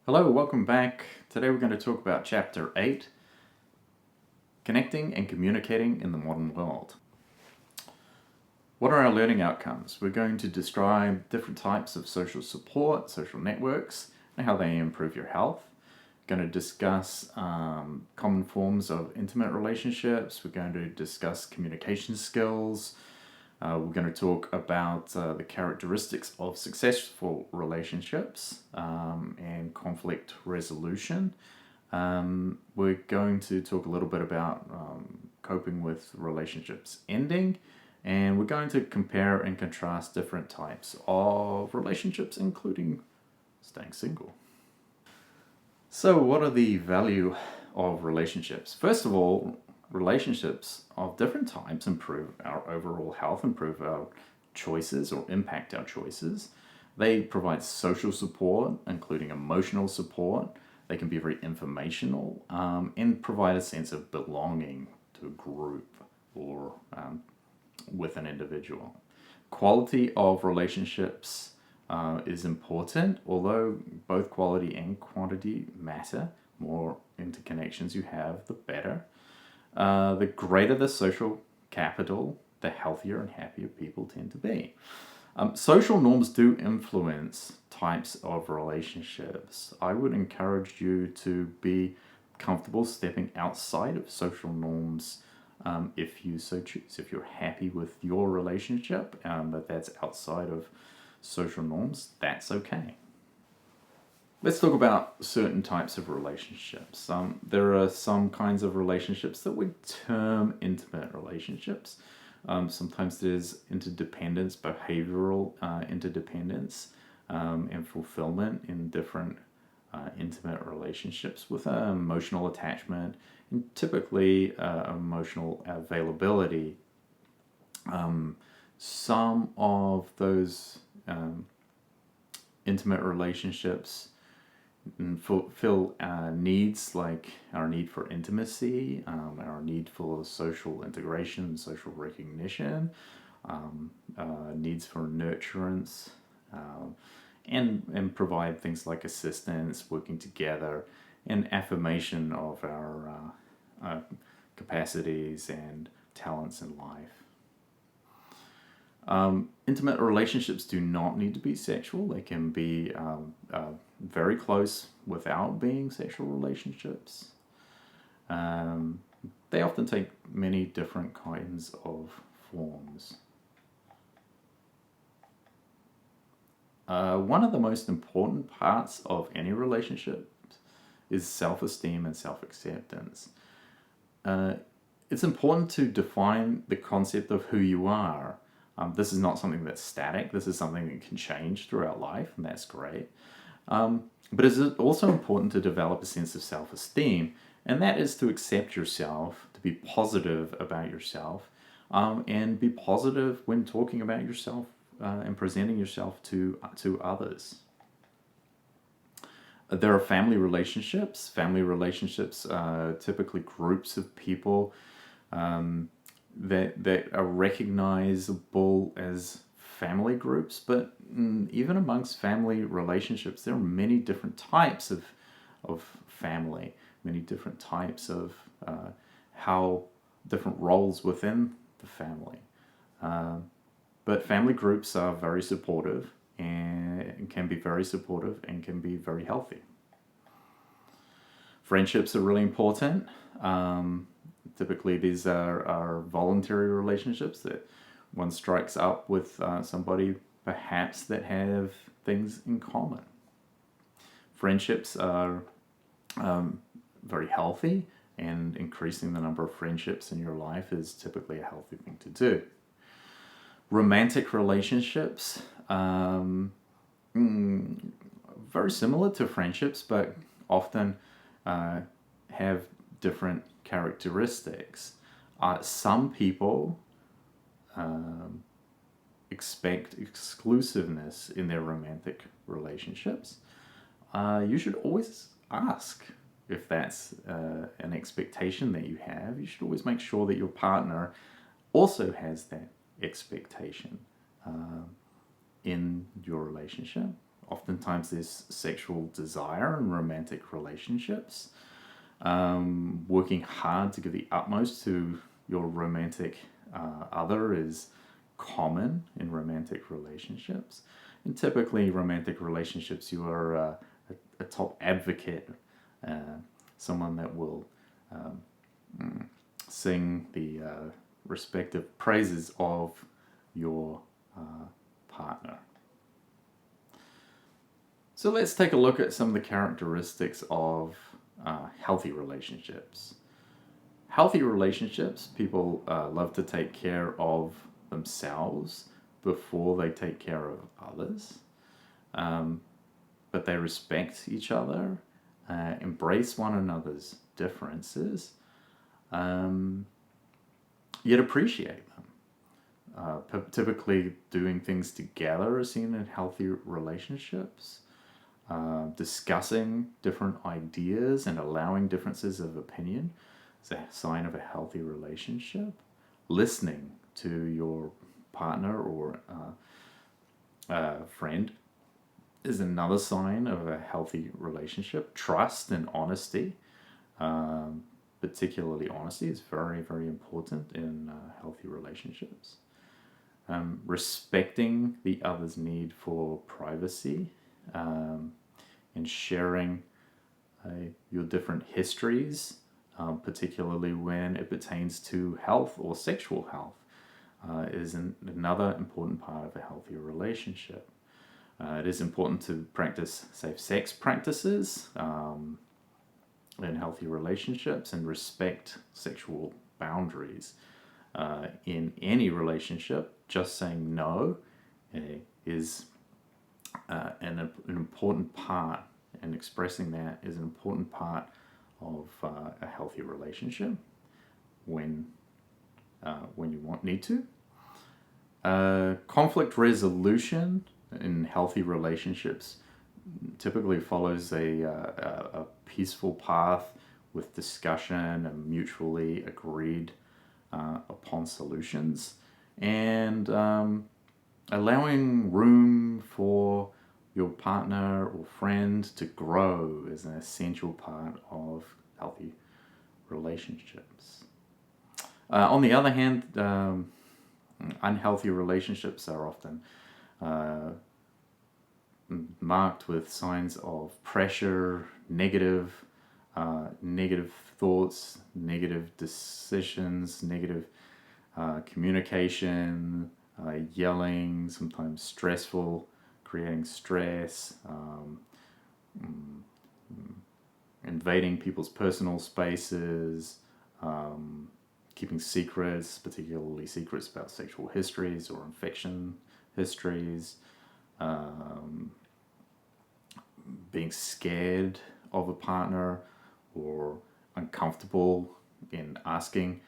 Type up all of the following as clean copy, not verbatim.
Hello, welcome back. Today we're going to talk about Chapter 8, Connecting and Communicating in the Modern World. What are our learning outcomes? We're going to describe different types of social support, social networks, and how they improve your health. We're going to discuss common forms of intimate relationships. We're going to discuss communication skills. We're going to talk about the characteristics of successful relationships and conflict resolution. We're going to talk a little bit about coping with relationships ending, and we're going to compare and contrast different types of relationships, including staying single. So, what are the value of relationships? First of all, relationships of different types improve our overall health, improve our choices, or impact our choices. They provide social support, including emotional support. They can be very informational and provide a sense of belonging to a group or with an individual. Quality of relationships is important, although both quality and quantity matter. More interconnections you have, the better. The greater the social capital, the healthier and happier people tend to be. Social norms do influence types of relationships. I would encourage you to be comfortable stepping outside of social norms if you so choose. If you're happy with your relationship, that's outside of social norms, that's okay. Let's talk about certain types of relationships. There are some kinds of relationships that we term intimate relationships. Sometimes there's interdependence, behavioral interdependence, and fulfillment in different intimate relationships with emotional attachment and typically emotional availability. Some of those intimate relationships fulfill needs like our need for intimacy, our need for social integration, social recognition, needs for nurturance, and provide things like assistance, working together, and affirmation of our capacities and talents in life. Intimate relationships do not need to be sexual. They can be very close without being sexual relationships. They often take many different kinds of forms. One of the most important parts of any relationship is self-esteem and self-acceptance. It's important to define the concept of who you are. This is not something that's static. This is something that can change throughout life, and that's great. But it's also important to develop a sense of self-esteem, and that is to accept yourself, to be positive about yourself, and be positive when talking about yourself and presenting yourself to others. There are family relationships. Family relationships are typically groups of people that are recognizable as family groups, but even amongst family relationships, there are many different types of family, many different types of how different roles within the family. But family groups are very supportive and can be very supportive and can be very healthy. Friendships are really important. Typically, these are voluntary relationships that one strikes up with somebody perhaps that have things in common. Friendships are very healthy, and increasing the number of friendships in your life is typically a healthy thing to do. Romantic relationships, very similar to friendships, but often have different characteristics. Some people expect exclusiveness in their romantic relationships. You should always ask if that's an expectation that you have. You should always make sure that your partner also has that expectation in your relationship. Oftentimes there's sexual desire in romantic relationships. Working hard to give the utmost to your romantic other is common in romantic relationships. And typically, romantic relationships, you are a top advocate, someone that will sing the respective praises of your partner. So let's take a look at some of the characteristics of healthy relationships. Healthy relationships, people love to take care of themselves before they take care of others. But they respect each other, embrace one another's differences, yet appreciate them. Typically, doing things together is seen in healthy relationships. Discussing different ideas and allowing differences of opinion is a sign of a healthy relationship. Listening to your partner or friend is another sign of a healthy relationship. Trust and honesty, particularly honesty, is very, very important in healthy relationships. Respecting the other's need for privacy, and sharing your different histories, particularly when it pertains to health or sexual health, is another important part of a healthy relationship. It is important to practice safe sex practices in healthy relationships and respect sexual boundaries. In any relationship, just saying no is an important part, and expressing that is an important part of a healthy relationship when you need to. Conflict resolution in healthy relationships typically follows a peaceful path with discussion and mutually agreed upon solutions, and allowing room for your partner or friend to grow is an essential part of healthy relationships. On the other hand, unhealthy relationships are often marked with signs of pressure, negative thoughts, negative decisions, negative communication, yelling, sometimes stressful, creating stress, invading people's personal spaces, keeping secrets, particularly secrets about sexual histories or infection histories, being scared of a partner or uncomfortable in asking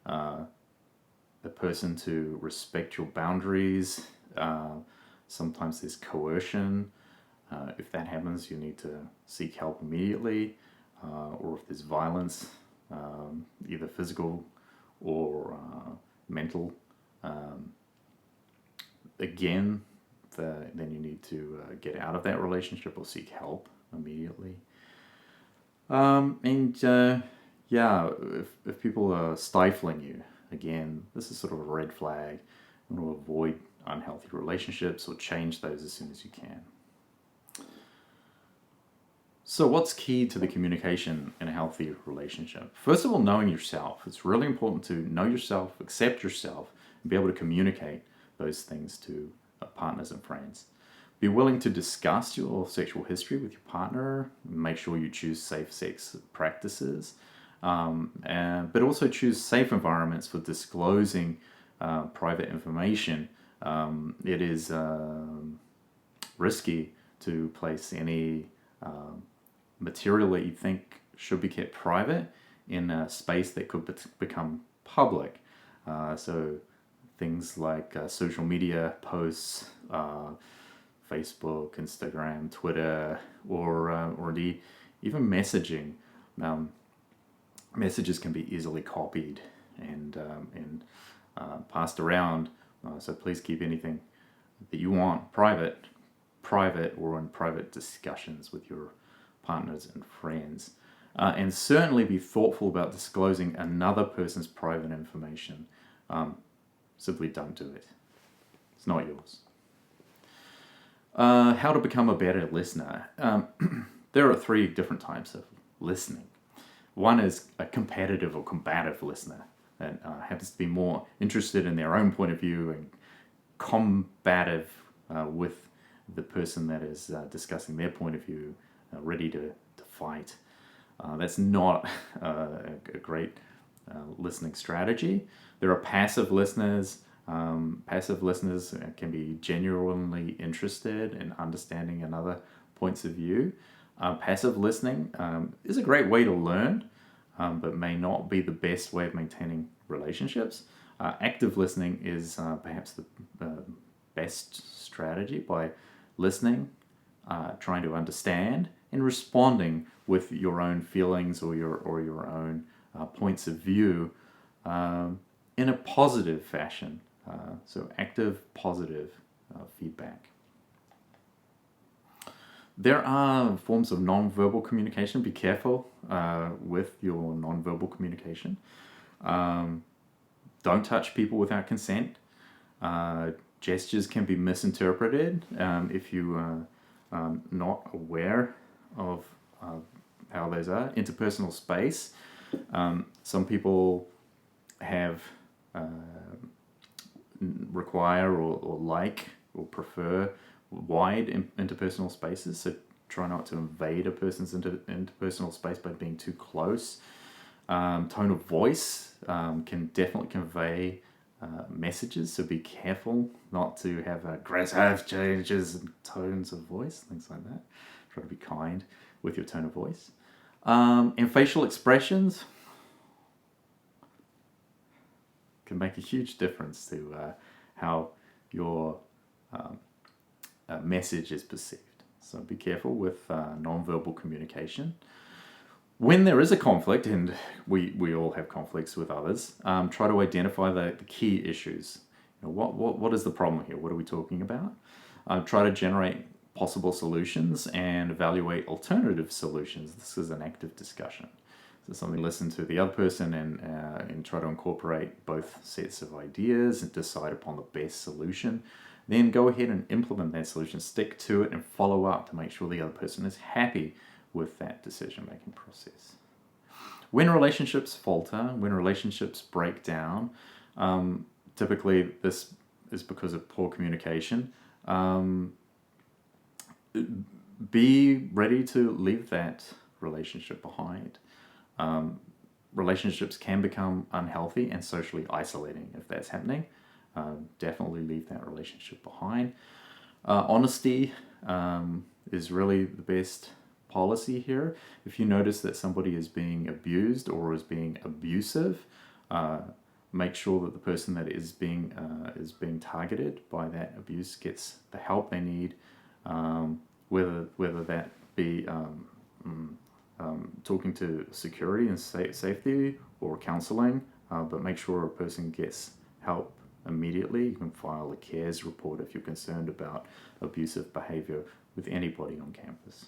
the person to respect your boundaries. Sometimes there's coercion. If that happens, you need to seek help immediately. Or if there's violence, either physical or mental, then you need to get out of that relationship or seek help immediately. If people are stifling you, again, this is sort of a red flag. You want to avoid unhealthy relationships or change those as soon as you can. So what's key to the communication in a healthy relationship? First of all, knowing yourself. It's really important to know yourself, accept yourself, and be able to communicate those things to partners and friends. Be willing to discuss your sexual history with your partner. Make sure you choose safe sex practices. But also choose safe environments for disclosing private information. It is risky to place any material that you think should be kept private in a space that could become public. So things like social media posts, Facebook, Instagram, Twitter, or even messaging. Messages can be easily copied and passed around. So please keep anything that you want private private or in private discussions with your partners and friends. And certainly be thoughtful about disclosing another person's private information. Simply don't do it. It's not yours. How to become a better listener. There are 3 different types of listening. One is a competitive or combative listener that happens to be more interested in their own point of view and combative with the person that is discussing their point of view, ready to fight. That's not a great listening strategy. There are passive listeners. Passive listeners can be genuinely interested in understanding another points of view. Passive listening is a great way to learn, but may not be the best way of maintaining relationships. Active listening is perhaps the best strategy by listening, trying to understand, and responding with your own feelings or your own points of view in a positive fashion. So active, positive feedback. There are forms of non-verbal communication. Be careful with your non-verbal communication. Don't touch people without consent. Gestures can be misinterpreted if you are not aware of how those are. Interpersonal space. Some people have require or like or prefer wide interpersonal spaces, so try not to invade a person's interpersonal space by being too close. Tone of voice can definitely convey messages, so be careful not to have aggressive changes in tones of voice, things like that. Try to be kind with your tone of voice. And facial expressions can make a huge difference to how your message is perceived. So be careful with non-verbal communication. When there is a conflict, and we all have conflicts with others, try to identify the key issues. What is the problem here? What are we talking about? Try to generate possible solutions and evaluate alternative solutions. This is an active discussion. So something, listen to the other person and try to incorporate both sets of ideas and decide upon the best solution. Then go ahead and implement that solution, stick to it, and follow up to make sure the other person is happy with that decision-making process. When relationships falter, when relationships break down, typically this is because of poor communication. Be ready to leave that relationship behind. Relationships can become unhealthy and socially isolating if that's happening. Definitely leave that relationship behind. Honesty is really the best policy here. If you notice that somebody is being abused or is being abusive, make sure that the person that is being targeted by that abuse gets the help they need, whether that be talking to security and safety or counseling, but make sure a person gets help immediately. You can file a CARES report if you're concerned about abusive behavior with anybody on campus.